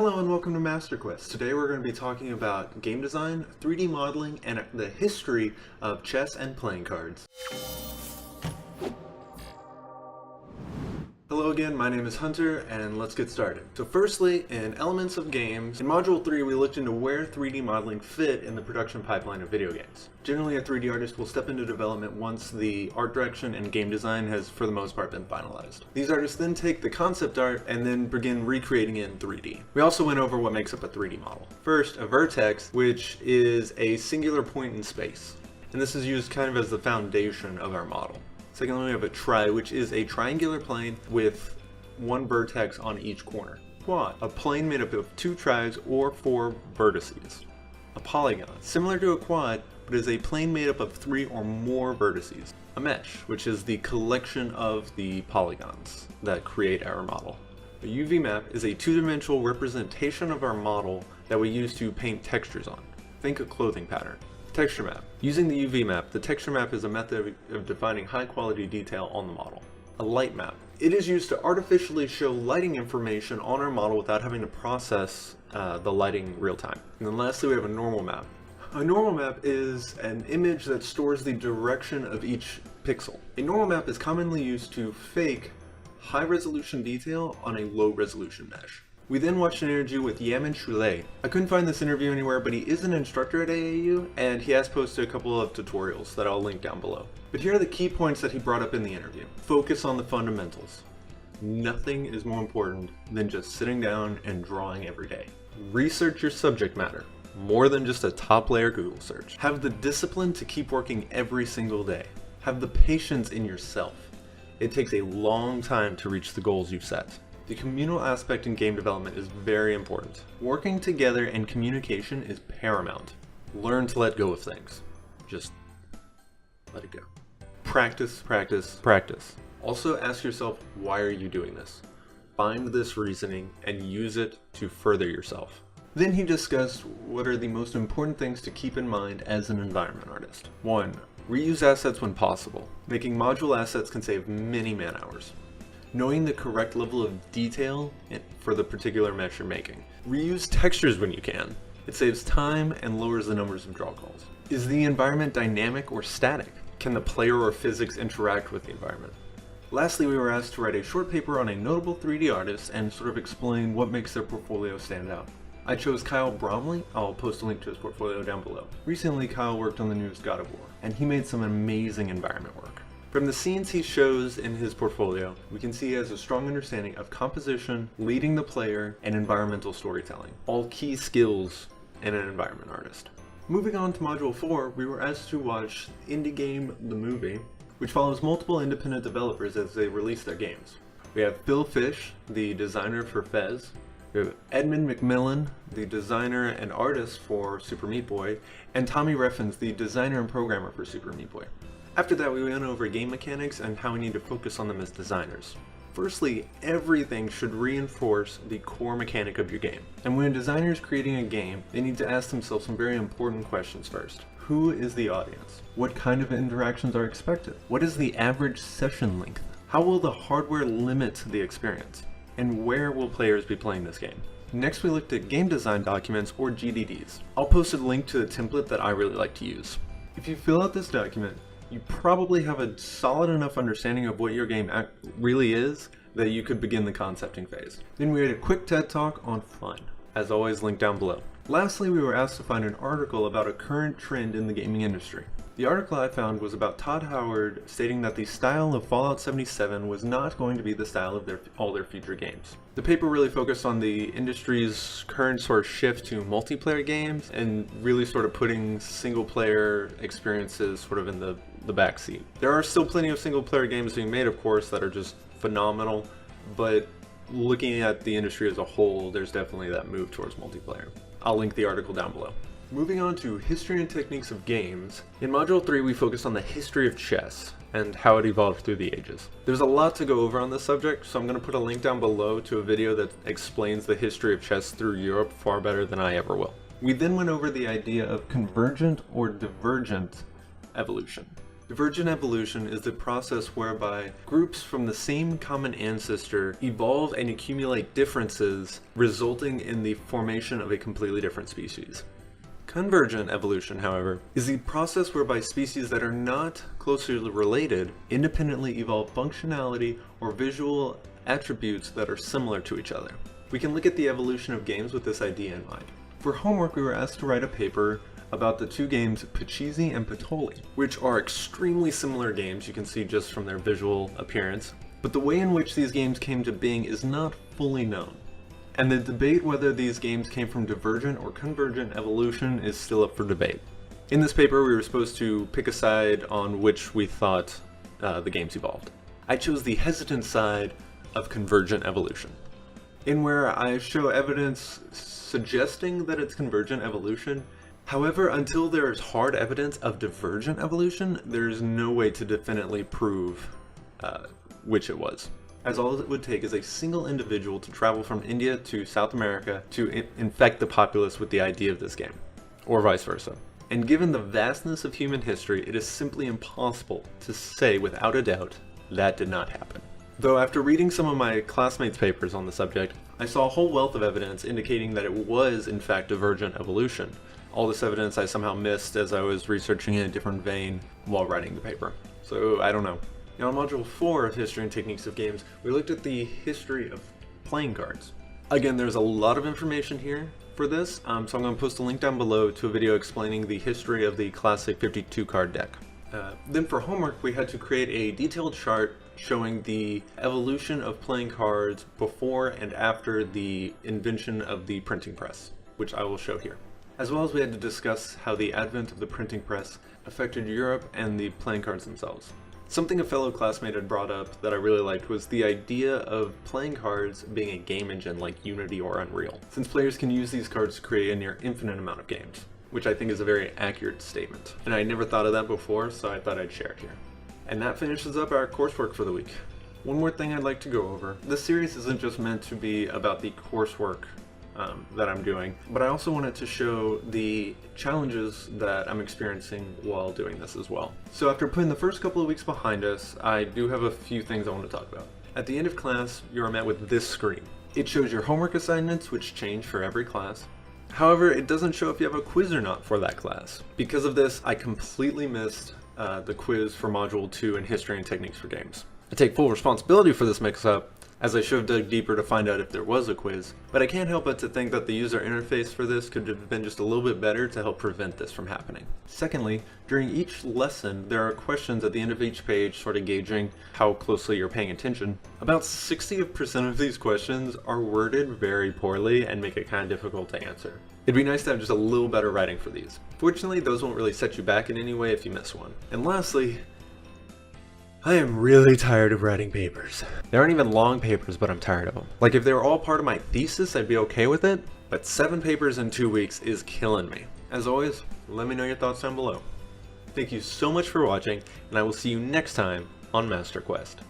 Hello and welcome to MasterQuest. Today we're going to be talking about game design, 3D modeling, and the history of chess and playing cards. Hello again, my name is Hunter, and let's get started. So firstly, in Elements of Games, in Module 3 we looked into where 3D modeling fit in the production pipeline of video games. Generally a 3D artist will step into development once the art direction and game design has for the most part been finalized. These artists then take the concept art and then begin recreating it in 3D. We also went over what makes up a 3D model. First, a vertex, which is a singular point in space. And this is used kind of as the foundation of our model. Secondly, we have a tri, which is a triangular plane with one vertex on each corner. Quad, a plane made up of two tris or four vertices. A polygon, similar to a quad, but is a plane made up of three or more vertices. A mesh, which is the collection of the polygons that create our model. A UV map is a two-dimensional representation of our model that we use to paint textures on. Think a clothing pattern. Texture map. Using the UV map, the texture map is a method of defining high quality detail on the model. A light map. It is used to artificially show lighting information on our model without having to process the lighting real time. And then lastly, we have a normal map. A normal map is an image that stores the direction of each pixel. A normal map is commonly used to fake high resolution detail on a low resolution mesh. We then watched an interview with Yamin Shulay. I couldn't find this interview anywhere, but he is an instructor at AAU, and he has posted a couple of tutorials that I'll link down below. But here are the key points that he brought up in the interview. Focus on the fundamentals. Nothing is more important than just sitting down and drawing every day. Research your subject matter, more than just a top layer Google search. Have the discipline to keep working every single day. Have the patience in yourself. It takes a long time to reach the goals you've set. The communal aspect in game development is very important. Working together and communication is paramount. Learn to let go of things. Just let it go. Practice, practice, practice. Also ask yourself, why are you doing this? Find this reasoning and use it to further yourself. Then he discussed what are the most important things to keep in mind as an environment artist. 1. Reuse assets when possible. Making module assets can save many man-hours. Knowing the correct level of detail for the particular mesh you're making. Reuse textures when you can. It saves time and lowers the numbers of draw calls. Is the environment dynamic or static? Can the player or physics interact with the environment? Lastly, we were asked to write a short paper on a notable 3D artist and sort of explain what makes their portfolio stand out. I chose Kyle Bromley. I'll post a link to his portfolio down below. Recently, Kyle worked on the newest God of War, and he made some amazing environment work. From the scenes he shows in his portfolio, we can see he has a strong understanding of composition, leading the player, and environmental storytelling. All key skills in an environment artist. Moving on to Module 4, we were asked to watch Indie Game The Movie, which follows multiple independent developers as they release their games. We have Phil Fish, the designer for Fez. We have Edmund McMillan, the designer and artist for Super Meat Boy, and Tommy Reffens, the designer and programmer for Super Meat Boy. After that, we went over game mechanics and how we need to focus on them as designers. Firstly, everything should reinforce the core mechanic of your game. And when a designer is creating a game, they need to ask themselves some very important questions first. Who is the audience? What kind of interactions are expected? What is the average session length? How will the hardware limit the experience? And where will players be playing this game? Next, we looked at game design documents, or GDDs. I'll post a link to the template that I really like to use. If you fill out this document, you probably have a solid enough understanding of what your game really is that you could begin the concepting phase. Then we had a quick TED Talk on fun. As always, linked down below. Lastly, we were asked to find an article about a current trend in the gaming industry. The article I found was about Todd Howard stating that the style of Fallout 77 was not going to be the style of all their future games. The paper really focused on the industry's current sort of shift to multiplayer games and really sort of putting single player experiences sort of in the backseat. There are still plenty of single player games being made, of course, that are just phenomenal, but looking at the industry as a whole, there's definitely that move towards multiplayer. I'll link the article down below. Moving on to history and techniques of games, in Module 3 we focused on the history of chess and how it evolved through the ages. There's a lot to go over on this subject, so I'm going to put a link down below to a video that explains the history of chess through Europe far better than I ever will. We then went over the idea of convergent or divergent evolution. Divergent evolution is the process whereby groups from the same common ancestor evolve and accumulate differences, resulting in the formation of a completely different species. Convergent evolution, however, is the process whereby species that are not closely related independently evolve functionality or visual attributes that are similar to each other. We can look at the evolution of games with this idea in mind. For homework, we were asked to write a paper about the two games Pachisi and Patoli, which are extremely similar games, you can see just from their visual appearance, but the way in which these games came to being is not fully known. And the debate whether these games came from divergent or convergent evolution is still up for debate. In this paper, we were supposed to pick a side on which we thought the games evolved. I chose the hesitant side of convergent evolution, in where I show evidence suggesting that it's convergent evolution. However, until there is hard evidence of divergent evolution, there is no way to definitely prove which it was, as all it would take is a single individual to travel from India to South America to infect the populace with the idea of this game, or vice versa. And given the vastness of human history, it is simply impossible to say without a doubt that did not happen. Though after reading some of my classmates' papers on the subject, I saw a whole wealth of evidence indicating that it was in fact divergent evolution. All this evidence I somehow missed as I was researching in a different vein while writing the paper. So I don't know. Now in Module 4 of History and Techniques of Games, we looked at the history of playing cards. Again, there's a lot of information here for this, so I'm going to post a link down below to a video explaining the history of the classic 52 card deck. Then for homework, we had to create a detailed chart showing the evolution of playing cards before and after the invention of the printing press, which I will show here. As well as we had to discuss how the advent of the printing press affected Europe and the playing cards themselves. Something a fellow classmate had brought up that I really liked was the idea of playing cards being a game engine like Unity or Unreal, since players can use these cards to create a near infinite amount of games, which I think is a very accurate statement. And I never thought of that before, so I thought I'd share it here. And that finishes up our coursework for the week. One more thing I'd like to go over. This series isn't just meant to be about the coursework that I'm doing, but I also wanted to show the challenges that I'm experiencing while doing this as well. So after putting the first couple of weeks behind us, I do have a few things I want to talk about. At the end of class, you are met with this screen. It shows your homework assignments, which change for every class. However, it doesn't show if you have a quiz or not for that class. Because of this, I completely missed the quiz for Module 2 in History and Techniques for Games. I take full responsibility for this mix-up, as I should have dug deeper to find out if there was a quiz, but I can't help but to think that the user interface for this could have been just a little bit better to help prevent this from happening. Secondly, during each lesson, there are questions at the end of each page sort of gauging how closely you're paying attention. About 60% of these questions are worded very poorly and make it kind of difficult to answer. It'd be nice to have just a little better writing for these. Fortunately, those won't really set you back in any way if you miss one. And lastly, I am really tired of writing papers. They aren't even long papers, but I'm tired of them. Like if they were all part of my thesis, I'd be okay with it, but 7 papers in 2 weeks is killing me. As always, let me know your thoughts down below. Thank you so much for watching, and I will see you next time on Master Quest.